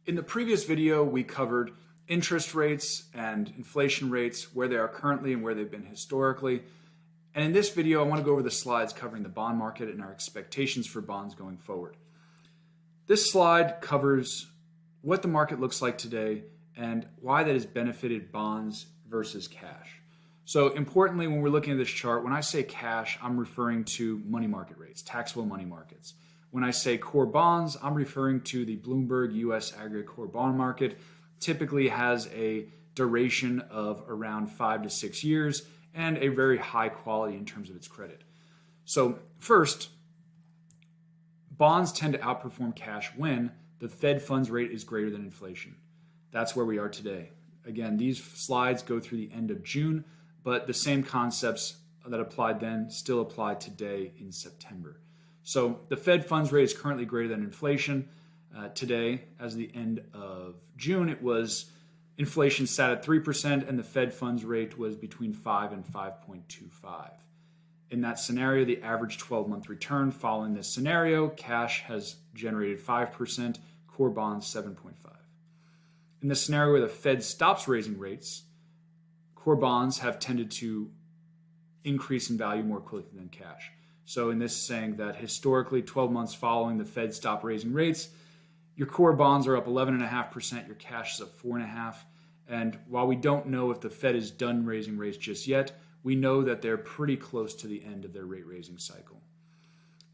In the previous video, we covered interest rates and inflation rates, where they are currently and where they've been historically. And in this video, I want to go over the slides covering the bond market and our expectations for bonds going forward. This slide covers what the market looks like today and why that has benefited bonds versus cash. So importantly, when we're looking at this chart, when I say cash, I'm referring to money market rates, taxable money markets. When I say core bonds, I'm referring to the Bloomberg U.S. Aggregate Core Bond Market. Typically has a duration of around 5 to 6 years and a very high quality in terms of its credit. So first, bonds tend to outperform cash when the Fed funds rate is greater than inflation. That's where we are today. Again, these slides go through the end of June, but the same concepts that applied then still apply today in September. So the Fed funds rate is currently greater than inflation. Today, as the end of June, it was inflation sat at 3% and the Fed funds rate was between 5 and 5.25. In that scenario, the average 12-month return following this scenario, cash has generated 5%, core bonds 7.5. In the scenario where the Fed stops raising rates, core bonds have tended to increase in value more quickly than cash. So in this saying that historically, 12 months following the Fed stop raising rates, your core bonds are up 11.5%, your cash is up 4.5%. And while we don't know if the Fed is done raising rates just yet, we know that they're pretty close to the end of their rate raising cycle.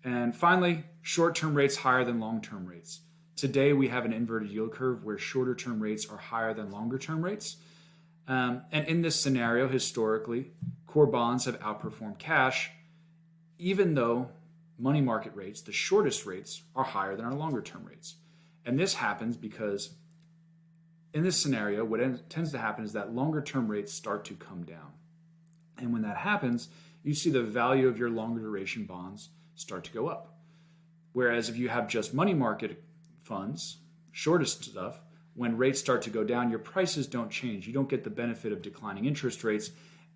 And finally, short-term rates higher than long-term rates. Today, we have an inverted yield curve where shorter-term rates are higher than longer-term rates. And in this scenario, historically, core bonds have outperformed cash, even though money market rates, the shortest rates, are higher than our longer-term rates. And this happens because in this scenario, what tends to happen is that longer-term rates start to come down. And when that happens, you see the value of your longer duration bonds start to go up. Whereas if you have just money market funds, shortest stuff, when rates start to go down, your prices don't change. You don't get the benefit of declining interest rates.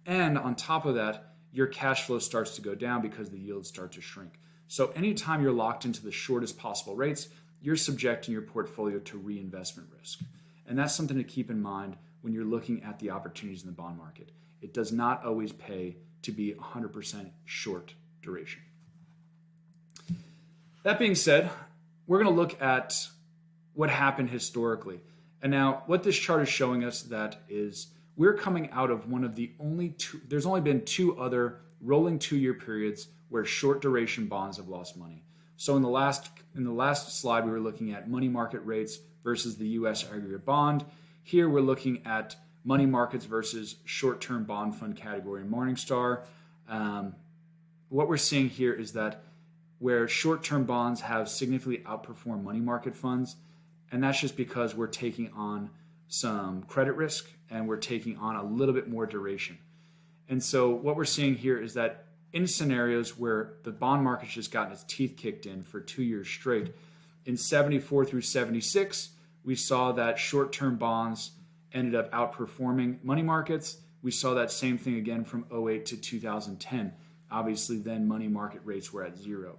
And on top of that, your cash flow starts to go down because the yields start to shrink. So anytime you're locked into the shortest possible rates, you're subjecting your portfolio to reinvestment risk. And that's something to keep in mind when you're looking at the opportunities in the bond market. It does not always pay to be 100% short duration. That being said, we're going to look at what happened historically. And now what this chart is showing us that is we're coming out of one of the only two, there's only been two other rolling 2-year periods where short duration bonds have lost money. So in the last slide, we were looking at money market rates versus the U.S. aggregate bond. Here we're looking at money markets versus short-term bond fund category in Morningstar. What we're seeing here is that where short-term bonds have significantly outperformed money market funds, and that's just because we're taking on some credit risk and we're taking on a little bit more duration. And so what we're seeing here is that in scenarios where the bond market's just gotten its teeth kicked in for 2 years straight, in 74 through 76, we saw that short-term bonds ended up outperforming money markets. We saw that same thing again from 08 to 2010. Obviously, then money market rates were at zero.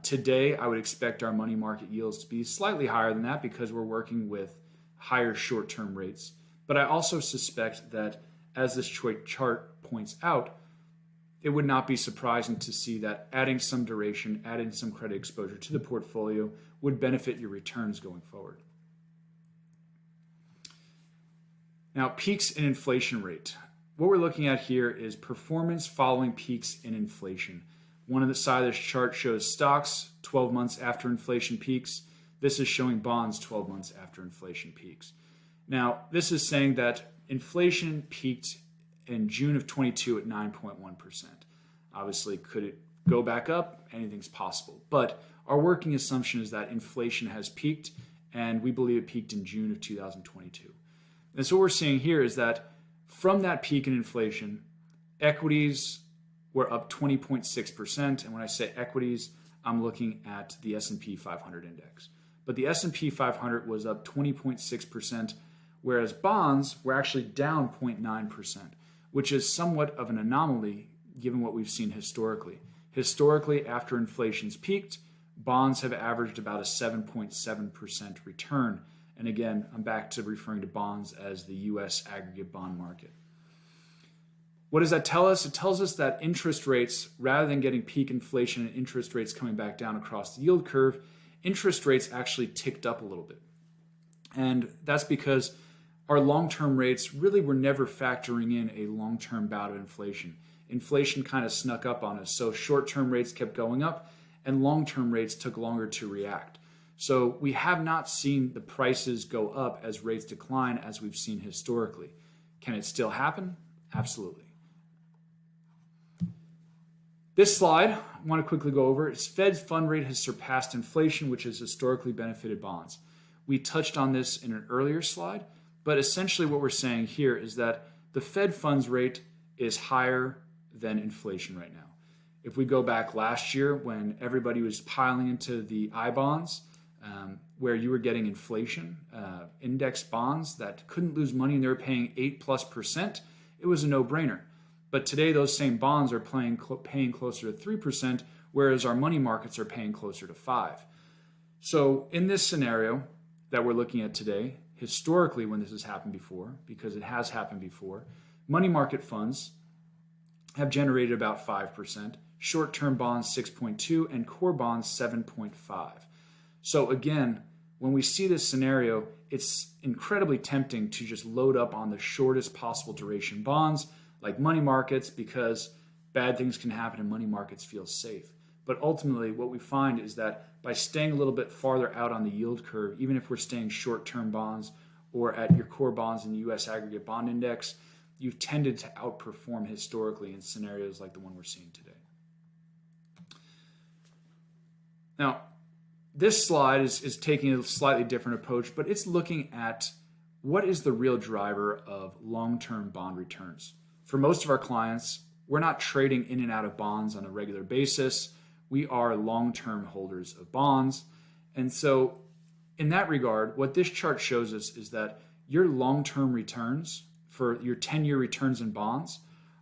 Today, I would expect our money market yields to be slightly higher than that because we're working with higher short-term rates. But I also suspect that, as this chart points out, it would not be surprising to see that adding some duration, adding some credit exposure to the portfolio would benefit your returns going forward. Now, peaks in inflation rate. What we're looking at here is performance following peaks in inflation. One of the side of this chart shows stocks 12 months after inflation peaks. This is showing bonds 12 months after inflation peaks. Now, this is saying that inflation peaked in June of 22 at 9.1%. Obviously, could it go back up? Anything's possible. But our working assumption is that inflation has peaked, and we believe it peaked in June of 2022. And so what we're seeing here is that from that peak in inflation, equities were up 20.6%. And when I say equities, I'm looking at the S&P 500 index. But the S&P 500 was up 20.6%, whereas bonds were actually down 0.9%, which is somewhat of an anomaly given what we've seen historically. Historically, after inflation's peaked, bonds have averaged about a 7.7% return. And again, I'm back to referring to bonds as the U.S. aggregate bond market. What does that tell us? It tells us that interest rates, rather than getting peak inflation and interest rates coming back down across the yield curve, interest rates actually ticked up a little bit. And that's because our long-term rates really were never factoring in a long-term bout of inflation. Inflation kind of snuck up on us. So short-term rates kept going up and long-term rates took longer to react. So we have not seen the prices go up as rates decline as we've seen historically. Can it still happen? Absolutely. This slide, I want to quickly go over. It's Fed's fund rate has surpassed inflation, which has historically benefited bonds. We touched on this in an earlier slide, but essentially what we're saying here is that the Fed funds rate is higher than inflation right now. If we go back last year when everybody was piling into the I bonds, where you were getting inflation, index bonds that couldn't lose money and they were paying 8+%, it was a no-brainer. But today those same bonds are paying closer to 3%, whereas our money markets are paying closer to 5%. So in this scenario that we're looking at today, historically when this has happened before, because it has happened before, money market funds have generated about 5%, short-term bonds 6.2%, and core bonds 7.5%. So again, when we see this scenario, it's incredibly tempting to just load up on the shortest possible duration bonds like money markets, because bad things can happen and money markets feel safe. But ultimately, what we find is that by staying a little bit farther out on the yield curve, even if we're staying short-term bonds or at your core bonds in the U.S. aggregate bond index, you've tended to outperform historically in scenarios like the one we're seeing today. Now, this slide is taking a slightly different approach, but it's looking at what is the real driver of long-term bond returns. For most of our clients, we're not trading in and out of bonds on a regular basis. We are long-term holders of bonds. And so in that regard, what this chart shows us is that your long-term returns for your 10-year returns in bonds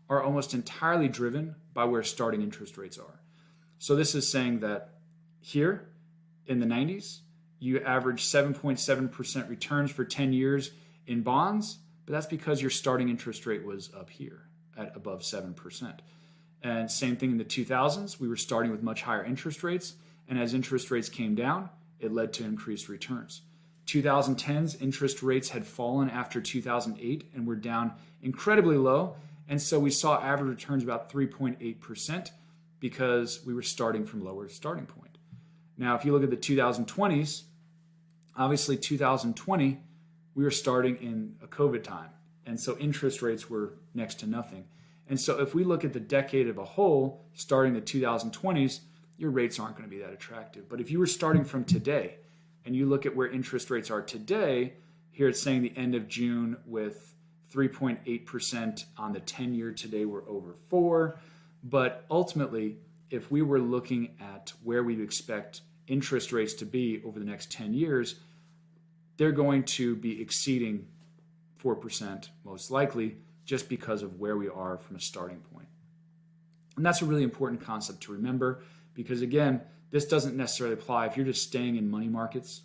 are almost entirely driven by where starting interest rates are. So this is saying that here in the 90s, you averaged 7.7% returns for 10 years in bonds, but that's because your starting interest rate was up here at above 7%. And same thing in the 2000s, we were starting with much higher interest rates, and as interest rates came down, it led to increased returns. 2010s, interest rates had fallen after 2008 and were down incredibly low, and so we saw average returns about 3.8% because we were starting from lower starting point. Now, if you look at the 2020s, obviously 2020, we were starting in a COVID time. And so interest rates were next to nothing. And so if we look at the decade of a whole, starting the 2020s, your rates aren't going to be that attractive. But if you were starting from today and you look at where interest rates are today, here it's saying the end of June with 3.8% on the 10-year. Today we're over 4%. But ultimately, if we were looking at where we'd expect interest rates to be over the next 10 years, they're going to be exceeding 4% most likely, just because of where we are from a starting point. And that's a really important concept to remember, because again, this doesn't necessarily apply if you're just staying in money markets.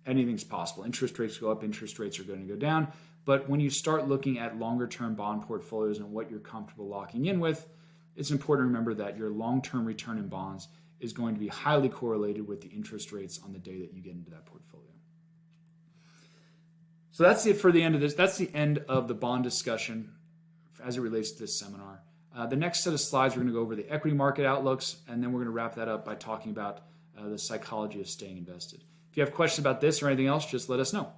Anything's possible. Interest rates go up, interest rates are going to go down. But when you start looking at longer term bond portfolios and what you're comfortable locking in with, it's important to remember that your long-term return in bonds is going to be highly correlated with the interest rates on the day that you get into that portfolio. So that's it for the end of this. That's the end of the bond discussion as it relates to this seminar. The next set of slides, we're going to go over the equity market outlooks, and then we're going to wrap that up by talking about the psychology of staying invested. If you have questions about this or anything else, just let us know.